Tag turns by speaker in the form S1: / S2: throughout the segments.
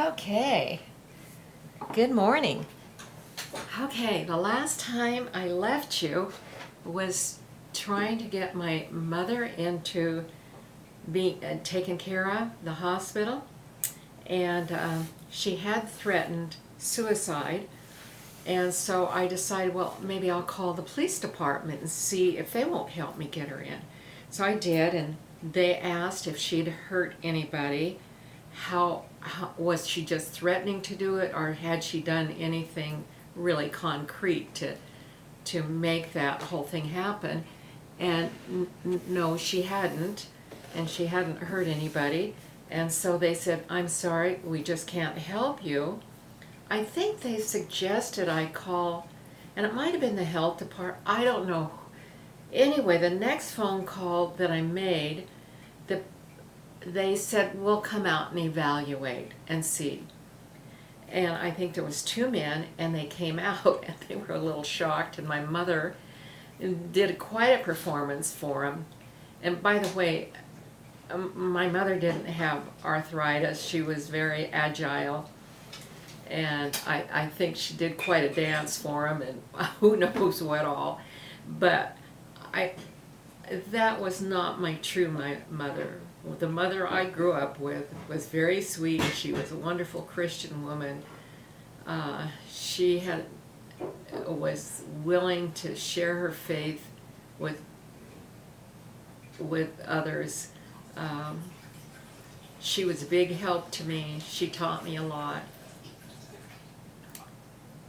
S1: Okay, good morning. Okay, the last time I left you was trying to get my mother into being taken care of, the hospital, and she had threatened suicide, and so I decided, well, maybe I'll call the police department and see if they won't help me get her in. So I did, and they asked if she'd hurt anybody. How was she just threatening to do it, or had she done anything really concrete to make that whole thing happen? And no, she hadn't, and she hadn't hurt anybody. And so they said, I'm sorry, we just can't help you. I think they suggested I call, and it might have been the health department, I don't know. Anyway, the next phone call that I made, they said, we'll come out and evaluate and see. And I think there was two men, and they came out, and they were a little shocked, and my mother did quite a performance for them. And by the way, my mother didn't have arthritis. She was very agile, and I think she did quite a dance for him, and who knows what all. But that was not my true mother. The mother I grew up with was very sweet. She was a wonderful Christian woman. She was willing to share her faith with others. She was a big help to me. She taught me a lot.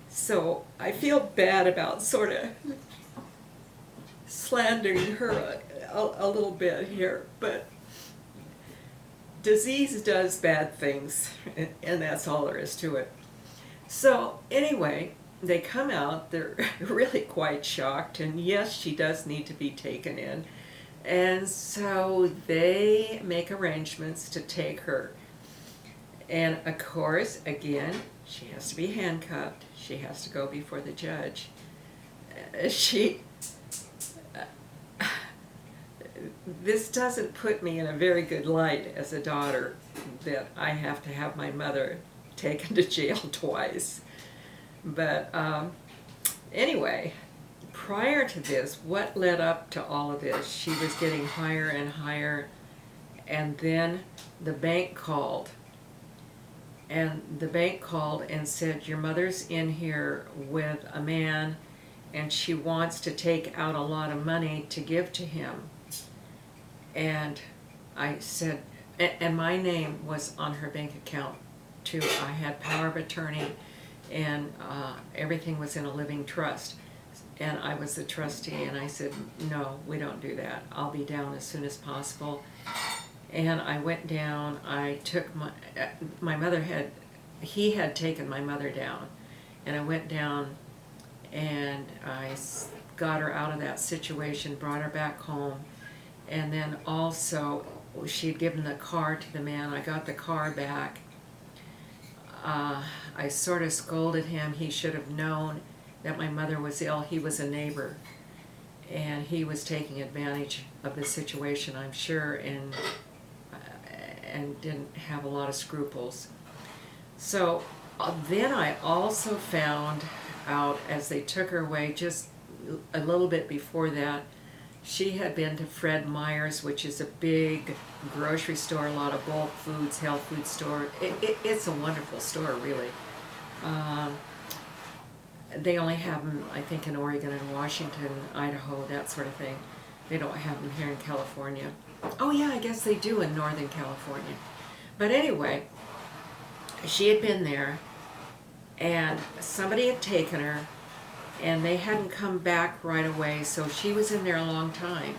S1: So I feel bad about sort of slandering her a little bit here, but disease does bad things, and that's all there is to it. So anyway, they come out, they're really quite shocked, and yes, she does need to be taken in. And so they make arrangements to take her. And of course, again, she has to be handcuffed. She has to go before the judge. This doesn't put me in a very good light as a daughter, that I have to have my mother taken to jail twice. But anyway, prior to this, what led up to all of this, she was getting higher and higher, and then the bank called. And the bank called and said, your mother's in here with a man, and she wants to take out a lot of money to give to him. And I said, and my name was on her bank account too. I had power of attorney, and everything was in a living trust. And I was the trustee, and I said, no, we don't do that. I'll be down as soon as possible. And I went down. I took my mother he had taken my mother down. And I went down, and I got her out of that situation, brought her back home. And then also, she had given the car to the man. I got the car back. I sort of scolded him. He should have known that my mother was ill. He was a neighbor, and he was taking advantage of the situation, I'm sure, and didn't have a lot of scruples. So then I also found out, as they took her away, just a little bit before that, she had been to Fred Meyer's, which is a big grocery store, a lot of bulk foods, health food store. It's a wonderful store, really. They only have them, I think, in Oregon and Washington, Idaho, that sort of thing. They don't have them here in California. Oh yeah, I guess they do in Northern California. But anyway, she had been there, and somebody had taken her, and they hadn't come back right away, so she was in there a long time.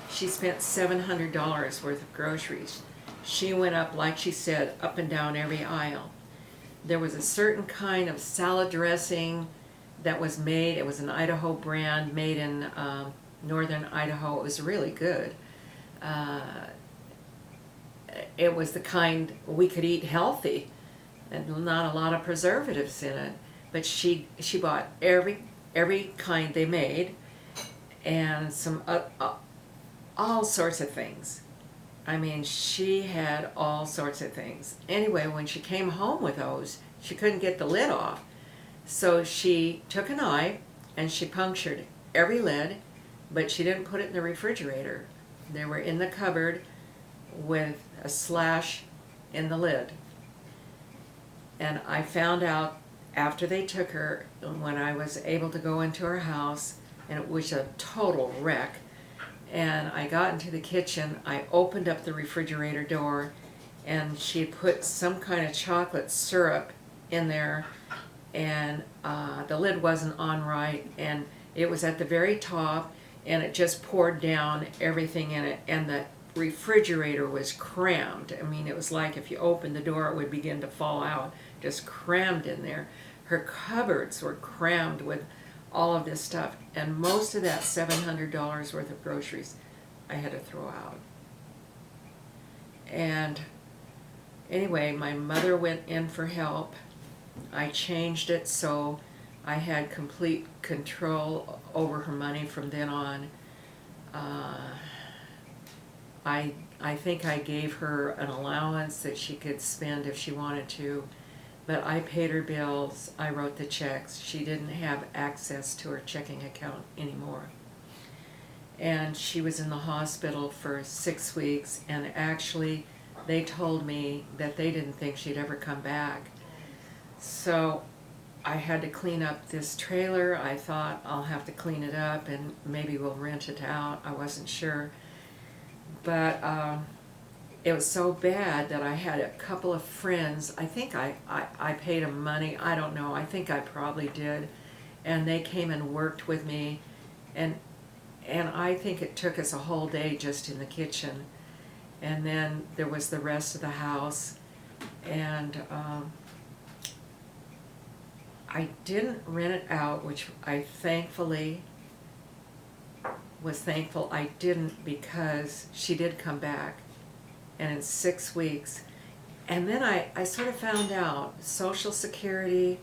S1: She spent $700 worth of groceries. She went up, like she said, up and down every aisle. There was a certain kind of salad dressing that was made. It was an Idaho brand, made in northern Idaho. It was really good. It was the kind we could eat healthy, and not a lot of preservatives in it. But she bought every kind they made, and some all sorts of things. I mean, she had all sorts of things. Anyway, when she came home with those, she couldn't get the lid off. So she took a knife and she punctured every lid, but she didn't put it in the refrigerator. They were in the cupboard with a slash in the lid. And I found out after they took her, when I was able to go into her house, and it was a total wreck, and I got into the kitchen, I opened up the refrigerator door, and she had put some kind of chocolate syrup in there, and the lid wasn't on right, and it was at the very top, and it just poured down everything in it, and the refrigerator was crammed. I mean, it was like if you opened the door, it would begin to fall out, just crammed in there. Her cupboards were crammed with all of this stuff, and most of that $700 worth of groceries I had to throw out. And anyway, my mother went in for help. I changed it so I had complete control over her money from then on. I think I gave her an allowance that she could spend if she wanted to, but I paid her bills, I wrote the checks. She didn't have access to her checking account anymore. And she was in the hospital for 6 weeks, and actually they told me that they didn't think she'd ever come back. So I had to clean up this trailer. I thought I'll have to clean it up and maybe we'll rent it out. I wasn't sure. But it was so bad that I had a couple of friends. I think I paid them money. I don't know. I think I probably did. And they came and worked with me. And I think it took us a whole day just in the kitchen. And then there was the rest of the house. And I didn't rent it out, which I thankfully was thankful I didn't, because she did come back, and in 6 weeks. And then I sort of found out Social Security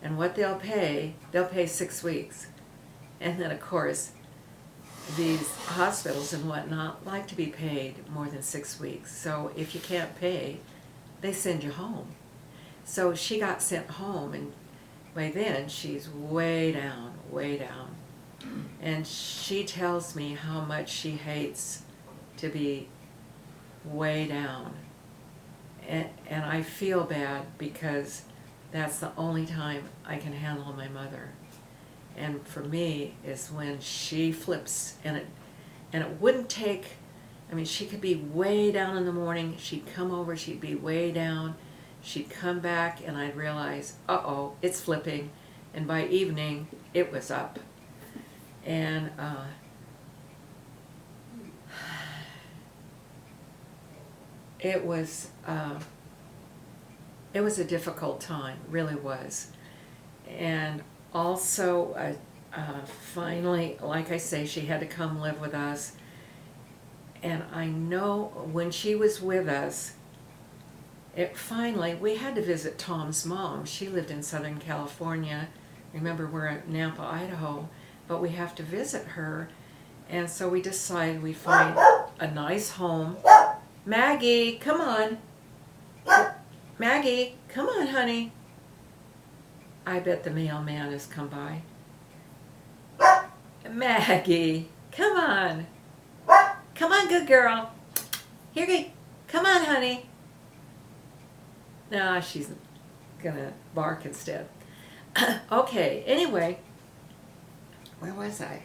S1: and what they'll pay 6 weeks. And then of course these hospitals and whatnot like to be paid more than 6 weeks. So if you can't pay, they send you home. So she got sent home, and by then she's way down, way down. And she tells me how much she hates to be way down. And I feel bad because that's the only time I can handle my mother. And for me is when she flips, and it wouldn't take, I mean, she could be way down in the morning, she'd come over, she'd be way down, she'd come back, and I'd realize, uh-oh, it's flipping. And by evening, it was up. And it was a difficult time, really was. And also, finally, like I say, she had to come live with us. And I know when she was with us, finally, we had to visit Tom's mom. She lived in Southern California. Remember, we're in Nampa, Idaho. But we have to visit her, and so we decided we'd find a nice home. Maggie, come on. Maggie, come on, honey. I bet the mailman has come by. Maggie, come on. Come on, good girl. Here you go. Come on, honey. No, she's gonna bark instead. Okay, anyway. Where was I?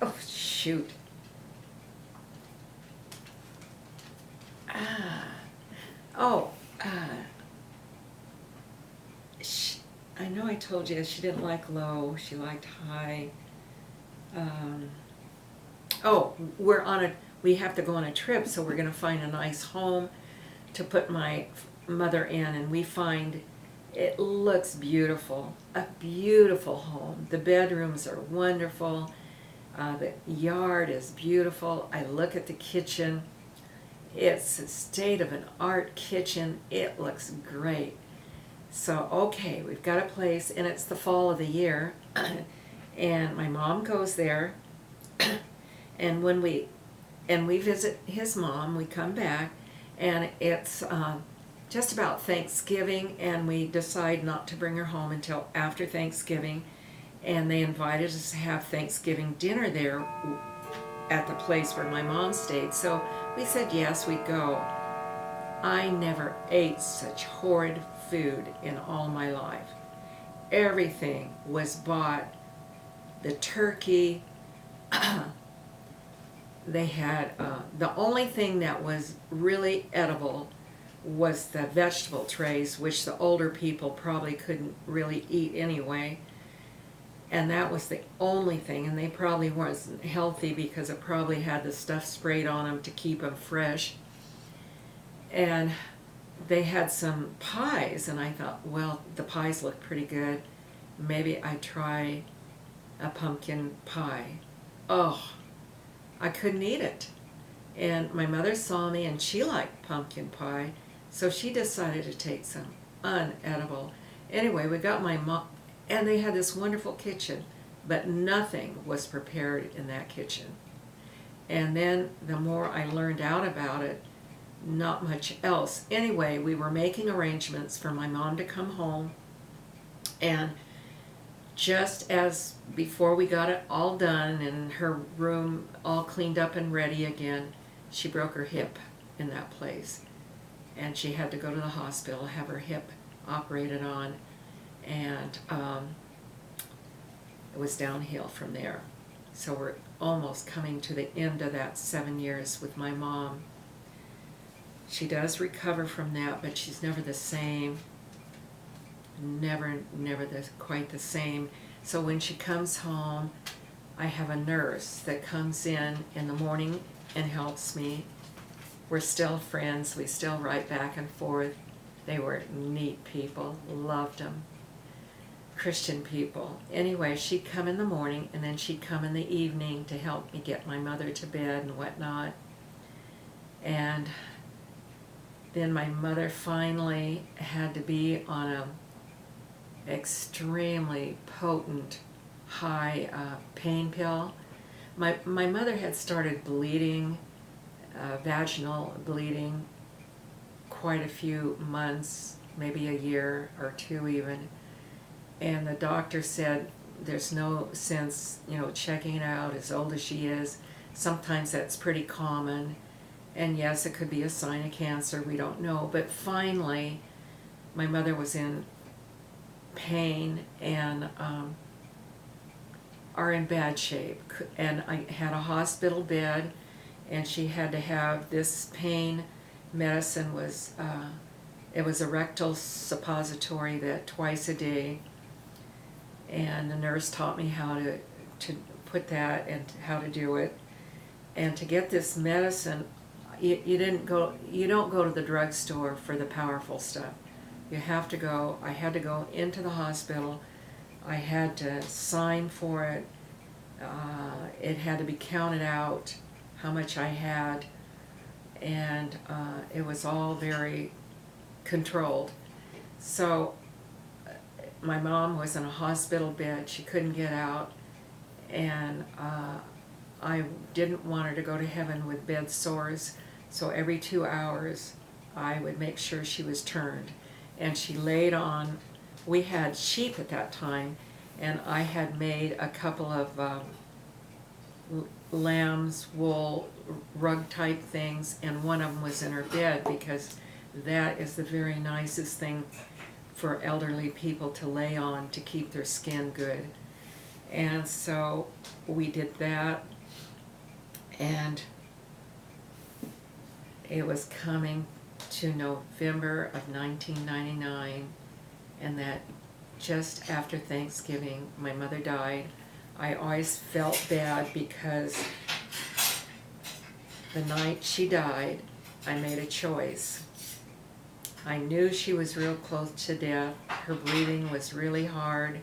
S1: Oh, shoot. I know I told you she didn't like low, she liked high. We have to go on a trip, so we're going to find a nice home to put my mother in, and we find it looks beautiful, a beautiful home. The bedrooms are wonderful. The yard is beautiful. I look at the kitchen. It's a state-of-an-art kitchen. It looks great. So, okay, we've got a place, and it's the fall of the year, and my mom goes there, and when we and we visit his mom. We come back, and it's just about Thanksgiving, and we decide not to bring her home until after Thanksgiving. And they invited us to have Thanksgiving dinner there at the place where my mom stayed. So we said yes, we'd go. I never ate such horrid food in all my life. Everything was bought. The turkey, they had, the only thing that was really edible was the vegetable trays, which the older people probably couldn't really eat anyway. And that was the only thing, and they probably wasn't healthy because it probably had the stuff sprayed on them to keep them fresh. And they had some pies, and I thought, well, the pies look pretty good. Maybe I'd try a pumpkin pie. Oh, I couldn't eat it. And my mother saw me, and she liked pumpkin pie, so she decided to take some unedible. Anyway, we got my mom, and they had this wonderful kitchen, but nothing was prepared in that kitchen. And then the more I learned out about it, not much else. Anyway, we were making arrangements for my mom to come home, and just as before we got it all done and her room all cleaned up and ready again, she broke her hip in that place. And she had to go to the hospital, have her hip operated on, and it was downhill from there. So we're almost coming to the end of that 7 years with my mom. She does recover from that, but she's never the same. Never quite the same. So when she comes home, I have a nurse that comes in the morning and helps me. We're still friends. We still write back and forth. They were neat people. Loved them. Christian people. Anyway, she'd come in the morning, and then she'd come in the evening to help me get my mother to bed and whatnot. And then my mother finally had to be on a extremely potent high pain pill. My mother had started bleeding, vaginal bleeding, quite a few months, maybe a year or two even. And the doctor said there's no sense, checking it out as old as she is. Sometimes that's pretty common. And yes, it could be a sign of cancer, we don't know. But finally, my mother was in pain and are in bad shape. And I had a hospital bed, and she had to have this pain medicine. It was a rectal suppository that twice a day. And the nurse taught me how to put that and how to do it. And to get this medicine, you don't go to the drugstore for the powerful stuff. You have to go. I had to go into the hospital. I had to sign for it. It had to be counted out, how much I had, and it was all very controlled. So my mom was in a hospital bed. She couldn't get out, and I didn't want her to go to heaven with bed sores, so every 2 hours I would make sure she was turned. And she laid on, we had sheep at that time, and I had made a couple of lamb's wool rug type things, and one of them was in her bed because that is the very nicest thing for elderly people to lay on to keep their skin good. And so we did that, and it was coming to November of 1999, and that just after Thanksgiving my mother died. I always felt bad because the night she died I made a choice. I knew she was real close to death. Her breathing was really hard,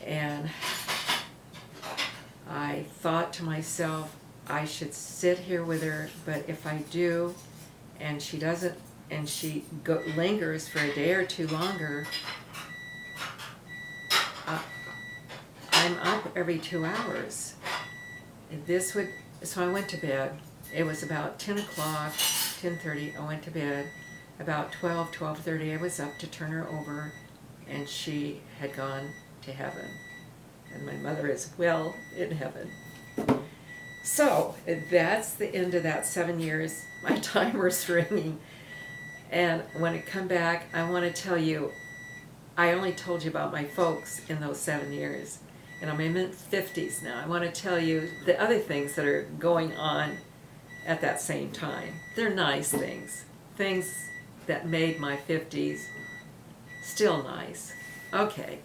S1: and I thought to myself, I should sit here with her, but if I do, and she doesn't, and she lingers for a day or two longer, I'm up every 2 hours. This would So I went to bed. It was about 10 o'clock, 10:30. I went to bed. About 12, 12:30, I was up to turn her over, and she had gone to heaven. And my mother is well in heaven. So that's the end of that 7 years. My timer's ringing. And when I come back, I want to tell you, I only told you about my folks in those 7 years. And I'm in my mid-50s now. I want to tell you the other things that are going on at that same time. They're nice things. Things that made my 50s still nice. Okay.